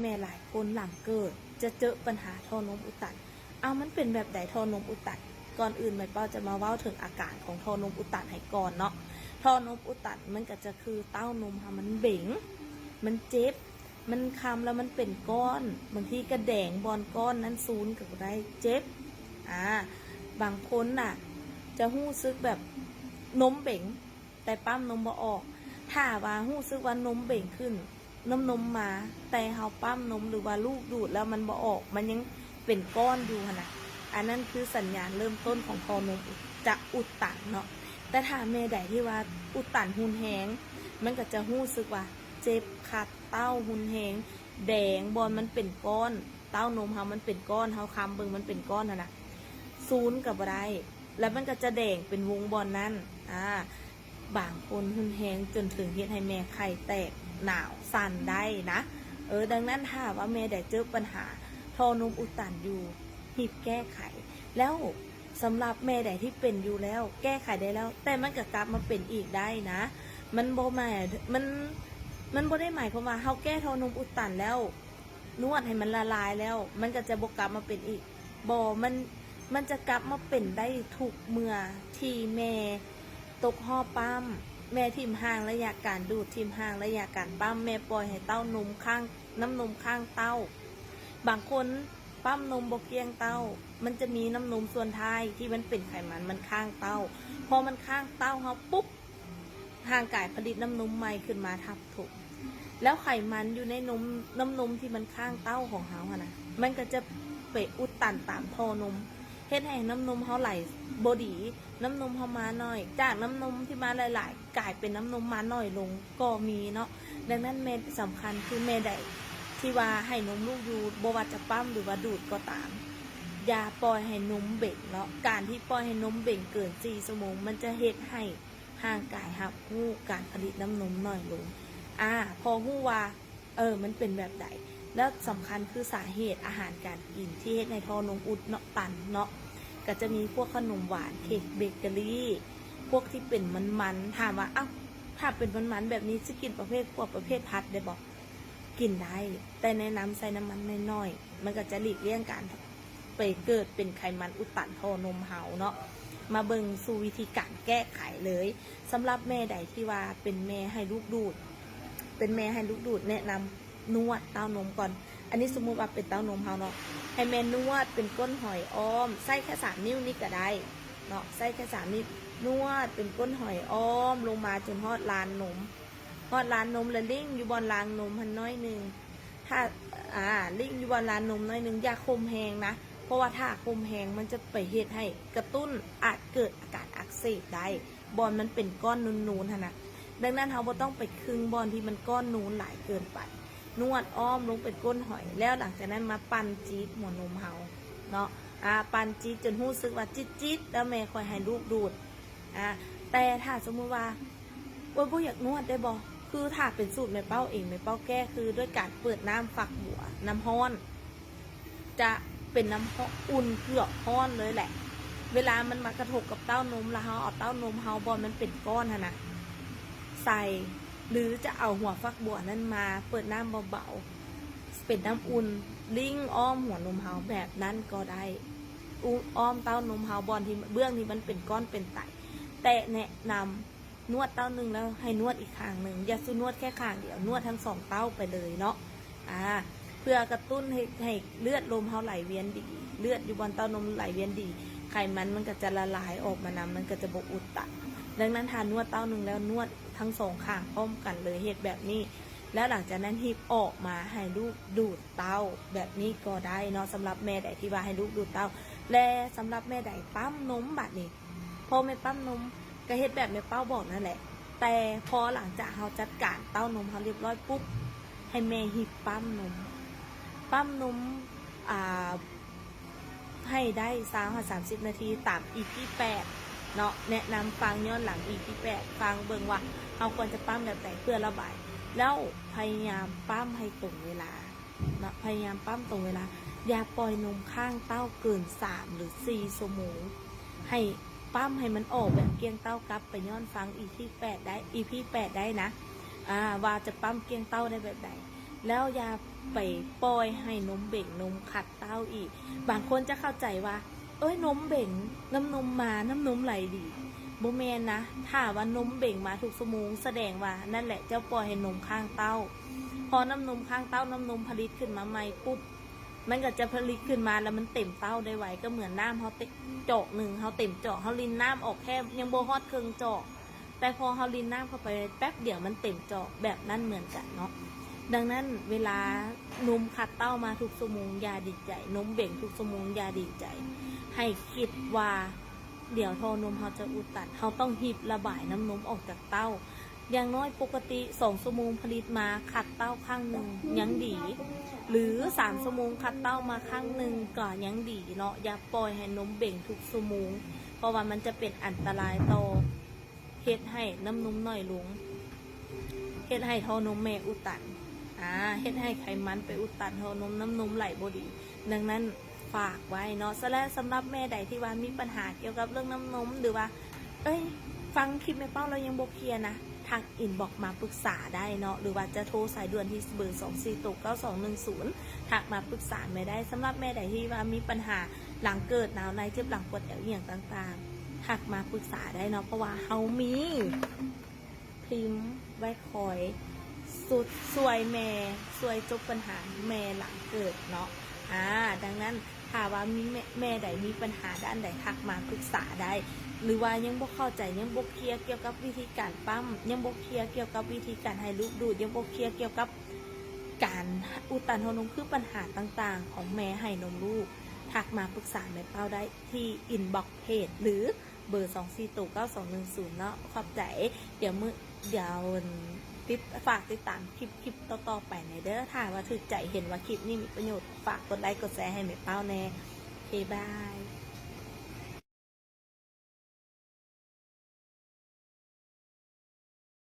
แม่หลายคนหลังเกิดจะเจอปัญหาท่อนมอุดตันเอามันเป็นแบบใดท่อนมอุดตันก่อนอื่นแม่เป้าจะมาเว้าถึงอาการของท่อนมอุดตันให้ก่อนเนาะท่อนมอุดตันมันก็จะคือเต้านมค่ะมันเบ่งมันเจ็บมันคำแล้วมันเป็นก้อนบางทีกระแดงบอลก้อนนั้นซูนกับได้เจ็บบางคนน่ะจะหู้ซึกแบบนมเบ่งแต่ปั้มนมบ่ออกถ้าว่าหู้ซึกว่านมเบ่งขึ้นน้ำนมมาแต่เฮาปั้มนมหรือว่าลูกดูดแล้วมันบ่ออกมันยังเป็นก้อนอยู่นะอันนั้นคือสัญญาณเริ่มต้นของท่อนมจะอุดตันเนาะแต่ถ้าแม่ใดที่ว่าอุดตันหุนแหงมันก็จะหู้ซึกว่าเจ็บขัดเต้าหุนแหงแดงบอลมันเป็นก้อนเต้านมเฮามันเป็นก้อนเฮาคำเบิ่งมันเป็นก้อนนะซูนกับอะไรแล้วมันก็จะแดงเป็นวงบอลนั้นบางคนหุนแหงจนถึงเฮ็ดให้แม่ไข่แตกหนาวสั่นได้นะดังนั้นถ้าว่าแม่ได้เจอปัญหาท่อนมอุดตันอยู่รีบแก้ไขแล้วสำหรับแม่ใดที่เป็นอยู่แล้วแก้ไขได้แล้วแต่มันก็กลับมาเป็นอีกได้นะมันบ่หมายมันบ่ได้หมายความว่าเฮาแก้ท่อนมอุดตันแล้วนวดให้มันละลายแล้วมันก็จะบ่กลับมาเป็นอีกบ่มันจะกลับมาเป็นได้ทุกเมื่อที่แม่ตกห่อปั้มแม่ทิ่มห่างระยะการดูดทิ่มห่างระยะการปั้มแม่ปล่อยให้เต้านมข้างน้ำนมข้างเต้าบางคนปั้มนมบกเกียงเต้ามันจะมีน้ำนมส่วนท้ายที่มันเป็นไขมันมันข้างเต้าพอมันข้างเต้าเขาปุ๊บห่างกายผลิตน้ำนมใหม่ขึ้นมาทับถูกแล้วไขมันอยู่ในน้ำนมที่มันข้างเต้าของเขาค่ะนะมันก็จะไปอุดตันตามท่อนมเฮ็ดให้น้ำนมเขาไหลบดีน้ำนมเขามาหน่อยจากน้ำนมที่มาหลายๆกลายเป็นน้ำนมมาหน่อยลงก็มีเนาะดังนั้นแม่สำคัญคือแม่ใดที่ว่าให้นมลูกอยู่บ่ว่าจะปั้มหรือว่าดูดก็ตามอย่าปล่อยให้นมเบ่งเนาะการที่ปล่อยให้นมเบ่งเกิน4 ชั่วโมงมันจะเฮ็ดให้ห่างกายหับหู้การผลิตน้ำนมน้อยลงพอหู้ว่ามันเป็นแบบใดแล้วสำคัญคือสาเหตุอาหารการกินที่เฮ็ดในท่อนมอุดเนาะตันเนาะก็จะมีพวกขนมหวานเค้กเบเกอรี่พวกที่เป็นมันถามว่าถ้าเป็นมันแบบนี้จะกินประเภทพวกประเภทพัดได้บอกกินได้แต่ในน้ำใส่น้ำมันน้อยๆมันก็จะหลีกเลี่ยงการไปเกิดเป็นไขมันอุดตันท่อนมเฮาเนาะมาเบิ่งสู่วิธีการแก้ไขเลยสำหรับแม่ใดที่ว่าเป็นแม่ให้ลูกดูดแนะนำนวดเต้านมก่อนอันนี้สมมุติว่าเป็นเต้านมเฮาเนาะให้แม่นวดเป็นก้นหอยอ้อมใส่แค่3 นิ้วนี่ก็ได้เนาะใส่แค่3 นิ้วนวดเป็นก้นหอยอ้อมลงมาจนฮอดลานนมแล้วลิ่งอยู่บนรางนมหันน้อยนึงถ้าลิ่งอยู่บนลานนมน้อยนึงอย่าคมแหงนะเพราะว่าถ้าคมแหงมันจะไปเฮ็ดให้กระตุ้นอาจเกิดอาการอักเสบได้บอลมันเป็นก้อนนูนๆนะดังนั้นเราบ่ต้องไปคึงบอลที่มันก้อนนูนหลายเกินไปนวดอ้อมลงเป็นก้นหอยแล้วหลังจากนั้นมาปั่นจี๊ดหัวนมเฮาเนาะปั่นจี๊ดจนรู้สึกว่าจี๊ดแล้วแม่ค่อยให้ลูกดูดแต่ถ้าสมมติว่าบ่อยากนวดได้บ่คือถ้าเป็นสูตรแม่เป้าเองแม่เป้าแก้คือด้วยการเปิดน้ำฝักบัวน้ำร้อนจะเป็นน้ำอุ่นเกือบร้อนเลยแหละเวลามันมากระทบกับเต้านมแล้วเฮาเอาเต้านมเฮาบอลมันเป็นก้อนนะใส่หรือจะเอาหัวฟักบัวนั้นมาเปิดน้ำเบาๆเป็นน้ำอุ่นลิ่งอ้อมหัวนมเฮาแบบนั้นก็ได้อ้อมเต้านมเฮาบอลที่เบื้องที่มันเป็นก้อนเป็นไตแต่แนะนำนวดเต้านึงแล้วให้นวดอีกข้างหนึ่งอย่าสู้นวดแค่ข้างเดียวนวดทั้ง2 เต้าไปเลยเนาะเพื่อกระตุ้นให้เลือดลมเฮาไหลเวียนดีเลือดอยู่บนเต้านมไหลเวียนดีไขมันก็จะละลายออกมานำมันก็จะบอุดตันดังนั้นทานนวดเต้านึงแล้วนวดทั้ง2 ข้างพร้อมกันเลยเหตุแบบนี้แล้วหลังจากนั้นหีบออกมาให้ลูกดูดเต้าแบบนี้ก็ได้เนาะสำหรับแม่ใดที่ว่าให้ลูกดูดเต้าและสำหรับแม่ใดปั๊มนมบัดนี้พอแม่ปั๊มนมก็เฮ็ดแบบแม่เป้าบอกนั่นแหละแต่พอหลังจากเราจัดการเต้านมเราเรียบร้อยปุ๊บให้แม่หีบปั๊มนมให้ได้30 นาทีตาม EP 8เนาะแนะนำฟังย้อนหลัง EP 8ฟังเบิ่งว่าเราควรจะปั๊มแบบไหนเพื่อระบายแล้วพยายามปั๊มให้ตรงเวลาเนาะพยายามปั๊มตรงเวลาอย่าปล่อยนมข้างเต้าเกิน3 หรือ 4 ชั่วโมงให้ปั๊มให้มันออกแบบเกียงเต้ากลับไปย้อนฟัง EP 8ได้นะว่าจะปั๊มเกียงเต้าได้แบบไหนแล้วอย่า ไปปล่อยให้นมเบ่งนมขัดเต้าอีกบางคนจะเข้าใจว่าเอ้ยนมเบ่งน้ำนมมาน้ำนมไหลดีบ่แม่นนะถ้าว่านมเบ่งมาทุกชั่วโมงแสดงว่านั่นแหละเจ้าปล่อยให้นมข้างเต้าพอน้ำนมข้างเต้าน้ำนมผลิตขึ้นมาใหม่ปุ๊บมันก็จะผลิตขึ้นมาแล้วมันเต็มเต้าได้ไวก็เหมือนน้ำเขาเจาะหนึ่งเขาเต็มเจาะเขาลินน้ำออกแค่ยังโบฮอดครึ่งเจาะแต่พอเขาลินน้ำเข้าไปแป๊บเดียวมันเต็มเจาะแบบนั้นเหมือนกันเนาะดังนั้นเวลานมขัดเต้ามาทุกชั่วโมงอย่าดีใจนมเบ่งทุกชั่วโมงอย่าดีใจให้คิดว่าเดี๋ยวท่อนมเขาจะอุดตันเขาต้องหีบระบายน้ำนมออกจากเต้าอย่างน้อยปกติ2 ชั่วโมงผลิตมาขัดเต้าข้างหนึ่งยังดีหรือ3 ชั่วโมงขัดเต้ามาข้างหนึ่งก็ยังดีเนาะอย่าปล่อยให้นมเบ่งทุกชั่วโมงเพราะว่ามันจะเป็นอันตรายต่อเฮ็ดให้น้ำนมน้อยลงเฮ็ดให้ท่อนมแม่อุดตันเฮ็ดให้ไขมันไปอุดตันท่อนมน้ำนมไหลบ่ดีดังนั้นฝากไว้เนาะสำหรับแม่ใดที่ว่ามีปัญหาเกี่ยวกับเรื่องน้ำนมหรือว่าฟังคลิปแม่เป้าเรายังบ่เคลียร์นะทักอินบอกมาปรึกษาได้เนาะหรือว่าจะโทรสายด่วนที่เบอร์249210ทักมาปรึกษาแม่ได้สำหรับแม่ใดที่ว่ามีปัญหาหลังเกิดหนาวในเจ็บหลังปวดแอวอย่างต่างๆทักมาปรึกษาได้เนาะเพราะว่าเฮามีพิมพ์ไว้คอยสุดสวยแม่สวยจบปัญหาแม่หลังเกิดเนาะดังนั้นถ้าว่ามีแม่ใดมีปัญหาด้านใดทักมาปรึกษาได้หรือว่ายังบ่เข้าใจยังบ่เคลียร์เกี่ยวกับวิธีการปั๊มยังบ่เคลียร์เกี่ยวกับวิธีการให้ลูกดูดยังบ่เคลียร์เกี่ยวกับการอุดตันหัวนมคือปัญหาต่างๆของแม่ให้นมลูกทักมาปรึกษาแม่เป้าได้ที่อินบ็อกซ์เพจหรือเบอร์249210เนาะขอบใจเดี๋ยวฝากติดตามคลิปต่อๆไปในเด้อถ้าว่าถึกใจเห็นว่าคลิปนี้มีประโยชน์ฝากกดไลค์กดแชร์ให้แม่เป้าแน่โอเคบาย